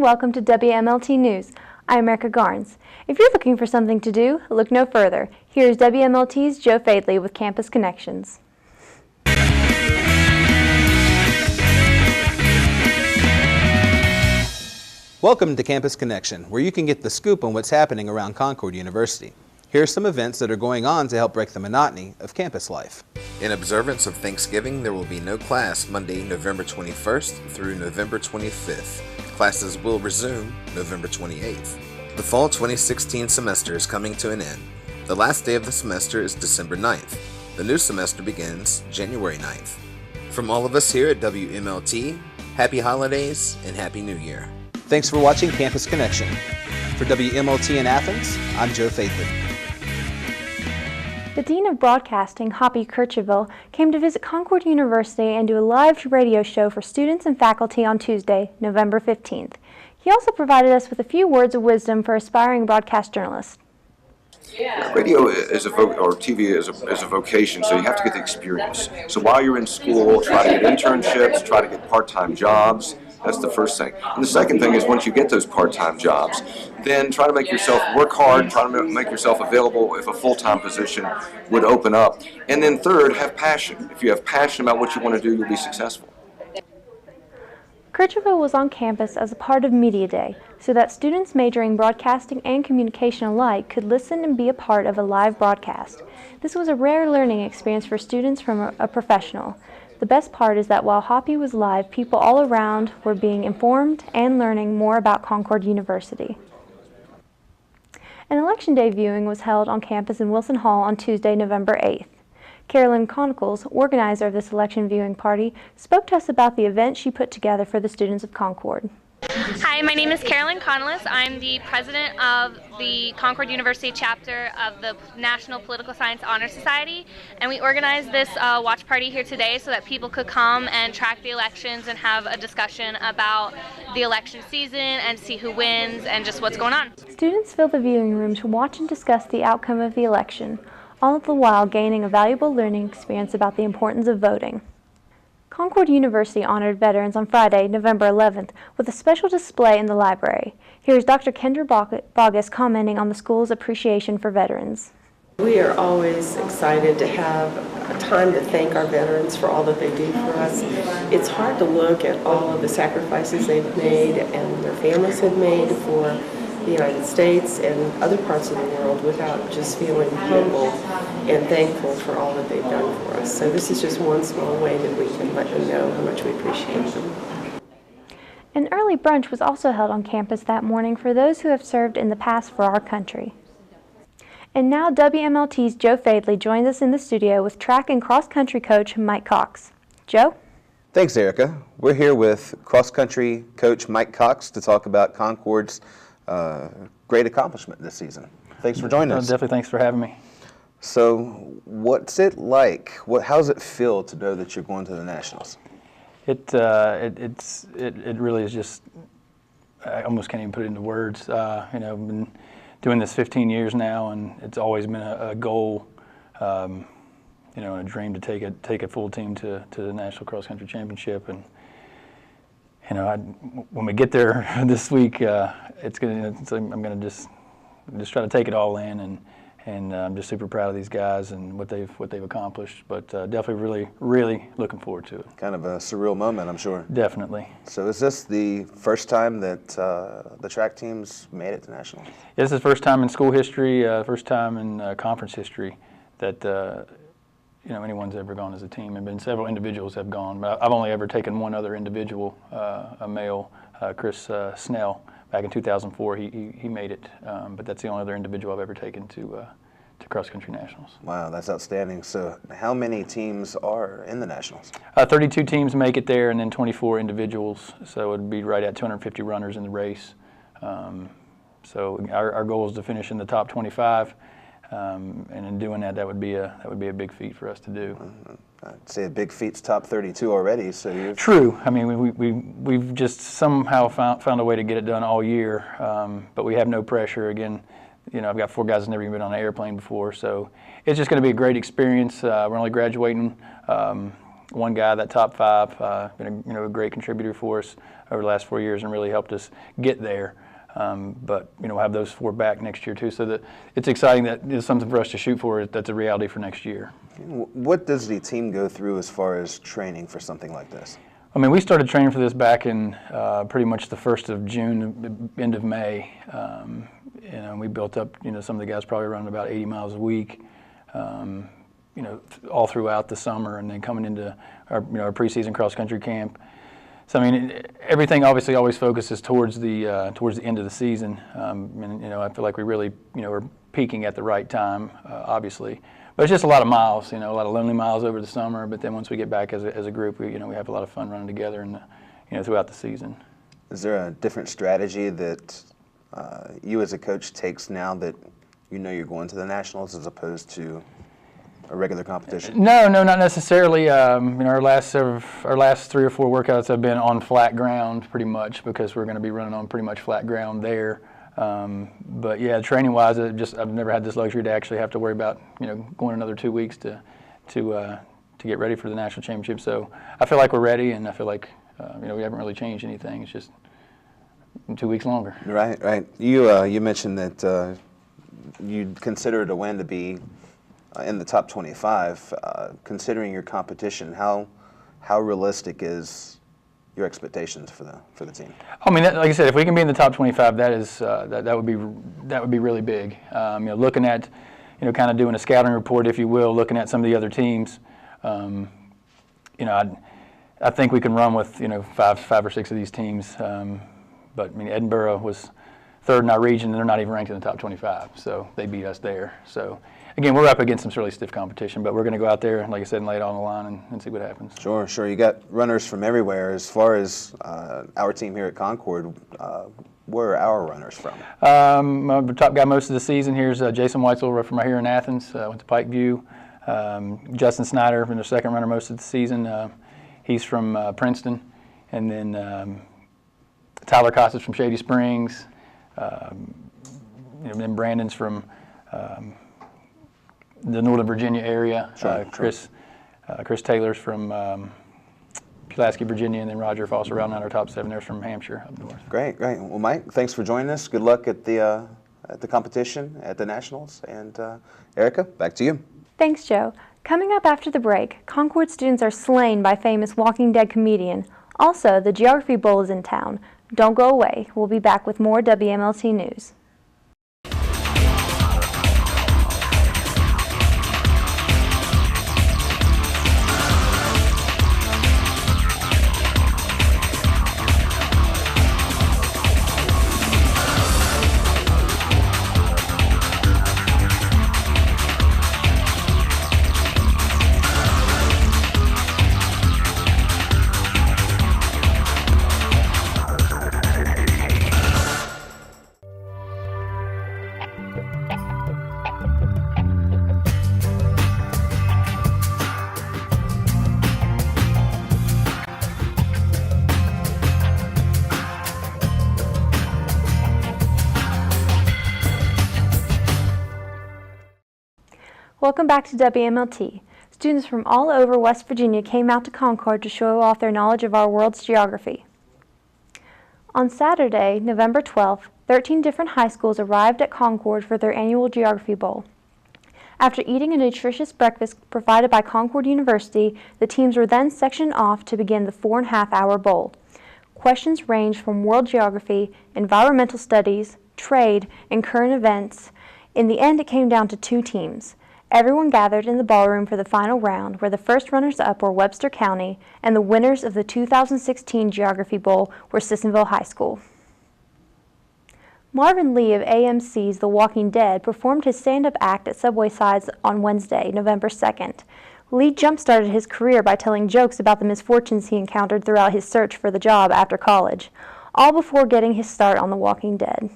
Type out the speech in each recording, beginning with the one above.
welcome to WMLT News. I'm Erica Garnes. If you're looking for something to do, look no further. Here's WMLT's Joe Fadley with Campus Connections. Welcome to Campus Connection, where you can get the scoop on what's happening around Concord University. Here are some events that are going on to help break the monotony of campus life. In observance of Thanksgiving, there will be no class Monday, November 21st through November 25th. Classes will resume November 28th. The fall 2016 semester is coming to an end. The last day of the semester is December 9th. The new semester begins January 9th. From all of us here at WMLT, happy holidays and happy new year. Thanks for watching Campus Connection. For WMLT in Athens, I'm Joe Fadley. The Dean of Broadcasting, Hoppy Kircheville, came to visit Concord University and do a live radio show for students and faculty on Tuesday, November 15th. He also provided us with a few words of wisdom for aspiring broadcast journalists. Radio is or TV is a vocation, so you have to get the experience. So while you're in school, try to get internships, try to get part-time jobs. That's the first thing. And the second thing is once you get those part-time jobs, then try to make yourself work hard, try to make yourself available if a full-time position would open up. And then third, have passion. If you have passion about what you want to do, you'll be successful. Kircheville was on campus as a part of Media Day, so that students majoring broadcasting and communication alike could listen and be a part of a live broadcast. This was a rare learning experience for students from a professional. The best part is that while Hoppy was live, people all around were being informed and learning more about Concord University. An Election Day viewing was held on campus in Wilson Hall on Tuesday, November 8th. Carolyn Conicles, organizer of this election viewing party, spoke to us about the event she put together for the students of Concord. Hi, my name is Carolyn Connellis. I'm the president of the Concord University chapter of the National Political Science Honor Society, and we organized this watch party here today so that people could come and track the elections and have a discussion about the election season and see who wins and just what's going on. Students filled the viewing room to watch and discuss the outcome of the election, all the while gaining a valuable learning experience about the importance of voting. Concord University honored veterans on Friday, November 11th, with a special display in the library. Here's Dr. Kendra Bogus commenting on the school's appreciation for veterans. We are always excited to have a time to thank our veterans for all that they do for us. It's hard to look at all of the sacrifices they've made and their families have made for the United States and other parts of the world without just feeling humble and thankful for all that they've done for us. So this is just one small way that we can let them know how much we appreciate them. An early brunch was also held on campus that morning for those who have served in the past for our country. And now WMLT's Joe Fadley joins us in the studio with track and cross-country coach Mike Cox. Joe? Thanks, Erica. We're here with cross-country coach Mike Cox to talk about Concord's great accomplishment this season. Thanks for joining us. Definitely, thanks for having me. So, what's it like? How does it feel to know that you're going to the Nationals? It really is just, I almost can't even put it into words. I've been doing this 15 years now, and it's always been a goal, and a dream to take a full team to the National Cross Country Championship. And when we get there this week, I'm gonna just try to take it all in, and I'm just super proud of these guys and what they've accomplished. But definitely, really looking forward to it. Kind of a surreal moment, I'm sure. Definitely. So, is this the first time that the track teams made it to nationals? This is the first time in school history, first time in conference history that anyone's ever gone as a team. And been several individuals have gone, but I've only ever taken one other individual, a male, Chris Snell. Back in 2004, he made it, but that's the only other individual I've ever taken to cross-country nationals. Wow, that's outstanding. So how many teams are in the nationals? 32 teams make it there, and then 24 individuals, so it would be right at 250 runners in the race. So our goal is to finish in the top 25, and in doing that, that would be a big feat for us to do. I'd say a big feat's top 32 already. So you've... True. I mean, we've just somehow found a way to get it done all year, but we have no pressure. Again, I've got 4 guys that never even been on an airplane before, so it's just going to be a great experience. We're only graduating one guy, that top five, been a great contributor for us over the last 4 years and really helped us get there. But we'll have those four back next year too, so that it's exciting that it's something for us to shoot for. That's a reality for next year. What does the team go through as far as training for something like this? I mean, we started training for this back in pretty much the 1st of June, end of May. We built up, some of the guys probably running about 80 miles a week, all throughout the summer, and then coming into our preseason cross-country camp. So, I mean, everything obviously always focuses towards the end of the season. I feel like we really, are peaking at the right time, obviously. But it's just a lot of miles, a lot of lonely miles over the summer. But then once we get back as a group, we have a lot of fun running together and, throughout the season. Is there a different strategy that you as a coach takes now that you're going to the Nationals as opposed to a regular competition? No, not necessarily. Our last 3 or 4 workouts have been on flat ground pretty much because we're going to be running on pretty much flat ground there. But yeah, training-wise, I've never had this luxury to actually have to worry about going another 2 weeks to get ready for the national championship. So I feel like we're ready, and I feel like we haven't really changed anything. It's just 2 weeks longer. Right. You mentioned that you'd consider it a win to be in the top 25. Considering your competition, how realistic is your expectations for the team? I mean, like I said, if we can be in the top 25, that is that would be really big. Looking at kind of doing a scouting report, if you will, looking at some of the other teams. I think we can run with 5 or 6 of these teams. But I mean, Edinburgh was 3rd in our region, and they're not even ranked in the top 25, so they beat us there. So again, we're up against some really stiff competition, but we're going to go out there, like I said, and lay it on the line and see what happens. Sure. You got runners from everywhere. As far as our team here at Concord, where are our runners from? The top guy most of the season here is Jason Weitzel from right here in Athens. Went to Pikeview. Justin Snyder, been their second runner most of the season. He's from Princeton. And then Tyler Costas from Shady Springs. Then Brandon's from the Northern Virginia area. Chris Taylor's from Pulaski, Virginia, and then Roger Foster rounding out our top 7 there from Hampshire up north. Great. Well, Mike, thanks for joining us. Good luck at the competition at the Nationals. And Erica, back to you. Thanks, Joe. Coming up after the break, Concord students are slain by famous Walking Dead comedian. Also, the Geography Bowl is in town. Don't go away. We'll be back with more WMLT News. Welcome back to WMLT. Students from all over West Virginia came out to Concord to show off their knowledge of our world's geography. On Saturday, November 12th, 13 different high schools arrived at Concord for their annual Geography Bowl. After eating a nutritious breakfast provided by Concord University, the teams were then sectioned off to begin the 4.5-hour bowl. Questions ranged from world geography, environmental studies, trade, and current events. In the end, it came down to 2 teams. Everyone gathered in the ballroom for the final round, where the first runners-up were Webster County, and the winners of the 2016 Geography Bowl were Sissonville High School. Marvin Lee of AMC's The Walking Dead performed his stand-up act at Subway Sides on Wednesday, November 2nd. Lee jump-started his career by telling jokes about the misfortunes he encountered throughout his search for the job after college, all before getting his start on The Walking Dead.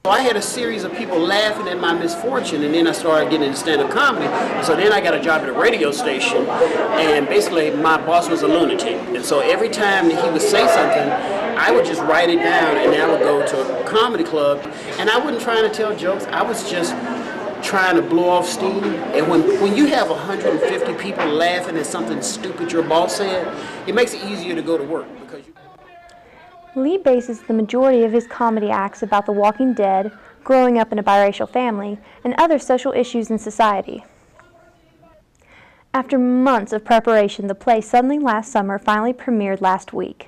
I had a series of people laughing at my misfortune, and then I started getting into stand-up comedy. So then I got a job at a radio station, and basically my boss was a lunatic. And so every time that he would say something, I would just write it down, and then I would go to a comedy club, and I wasn't trying to tell jokes. I was just trying to blow off steam. And when you have 150 people laughing at something stupid your boss said, it makes it easier to go to work because Lee bases the majority of his comedy acts about The Walking Dead, growing up in a biracial family, and other social issues in society. After months of preparation, the play Suddenly Last Summer finally premiered last week.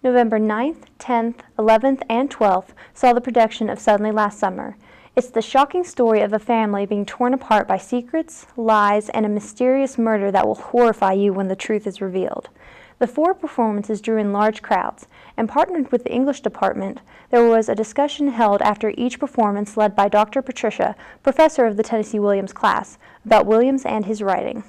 November 9th, 10th, 11th, and 12th saw the production of Suddenly Last Summer. It's the shocking story of a family being torn apart by secrets, lies, and a mysterious murder that will horrify you when the truth is revealed. The 4 performances drew in large crowds, and partnered with the English department, there was a discussion held after each performance led by Dr. Patricia, professor of the Tennessee Williams class, about Williams and his writing.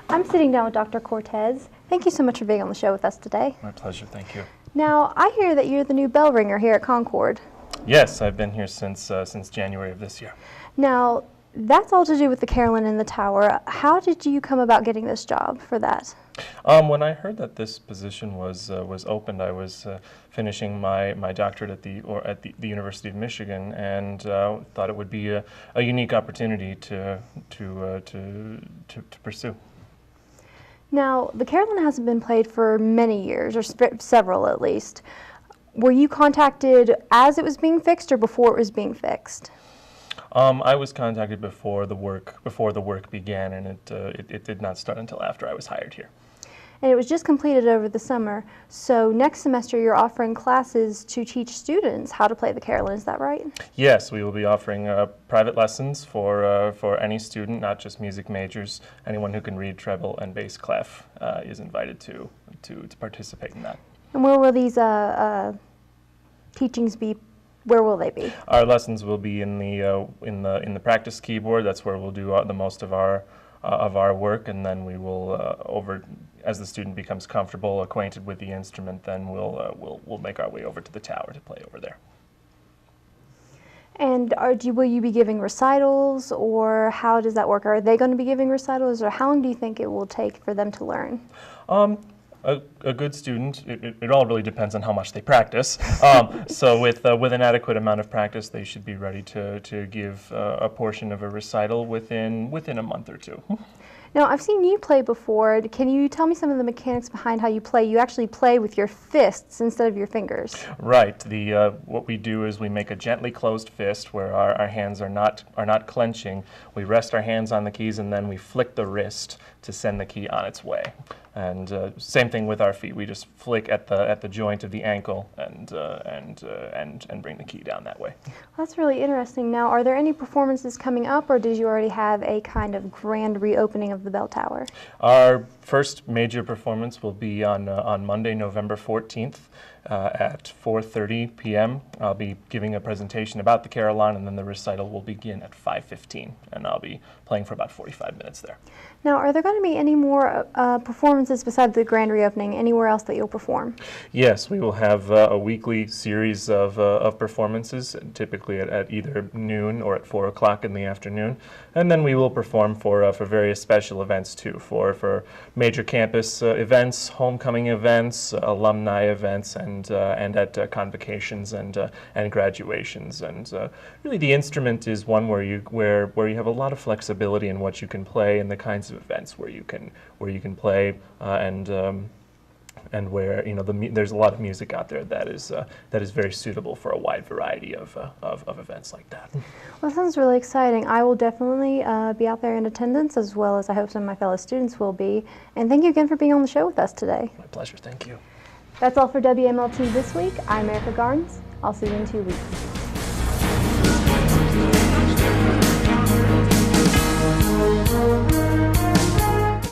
I'm sitting down with Dr. Cortez. Thank you so much for being on the show with us today. My pleasure, thank you. Now, I hear that you're the new bell ringer here at Concord. Yes, I've been here since January of this year. Now, that's all to do with the Carolyn in the Tower. How did you come about getting this job for that? When I heard that this position was opened, I was finishing my doctorate at the University of Michigan, and thought it would be a unique opportunity to pursue. Now, the Carolyn hasn't been played for many years, or several at least. Were you contacted as it was being fixed or before it was being fixed? I was contacted before the work began, and it did not start until after I was hired here. And it was just completed over the summer. So next semester you're offering classes to teach students how to play the Carolyn, is that right? Yes, we will be offering private lessons for any student, not just music majors. Anyone who can read treble and bass clef is invited to participate in that. And where will these teachings be? Where will they be? Our lessons will be in the practice keyboard. That's where we'll do the most of our work, and then we will as the student becomes comfortable, acquainted with the instrument, then we'll make our way over to the tower to play over there. And will you be giving recitals, or how does that work? Are they going to be giving recitals, or how long do you think it will take for them to learn? A good student, it all really depends on how much they practice. So with an adequate amount of practice, they should be ready to give a portion of a recital within a month or two. Now, I've seen you play before. Can you tell me some of the mechanics behind how you play? You actually play with your fists instead of your fingers. Right. What we do is we make a gently closed fist where our hands are not clenching. We rest our hands on the keys, and then we flick the wrist to send the key on its way. And same thing with our feet. We just flick at the joint of the ankle and bring the key down that way. Well, that's really interesting. Now, are there any performances coming up, or did you already have a kind of grand reopening of the bell tower? Our first major performance will be on Monday, November 14th. At 4:30 p.m. I'll be giving a presentation about the Carolyn, and then the recital will begin at 5:15, and I'll be playing for about 45 minutes there. Now, are there going to be any more performances besides the grand reopening, anywhere else that you'll perform? Yes, we will have a weekly series of performances, typically at either noon or at 4 o'clock in the afternoon, and then we will perform for various special events too, for major campus events, homecoming events, alumni events, and at convocations and graduations. And really, the instrument is one where you have a lot of flexibility in what you can play and the kinds of events where you can play and where there's a lot of music out there that is very suitable for a wide variety of events like that. Well, that sounds really exciting. I will definitely be out there in attendance, as well as I hope some of my fellow students will be. And thank you again for being on the show with us today. My pleasure. Thank you. That's all for WMLT this week. I'm Erica Garnes. I'll see you in 2 weeks.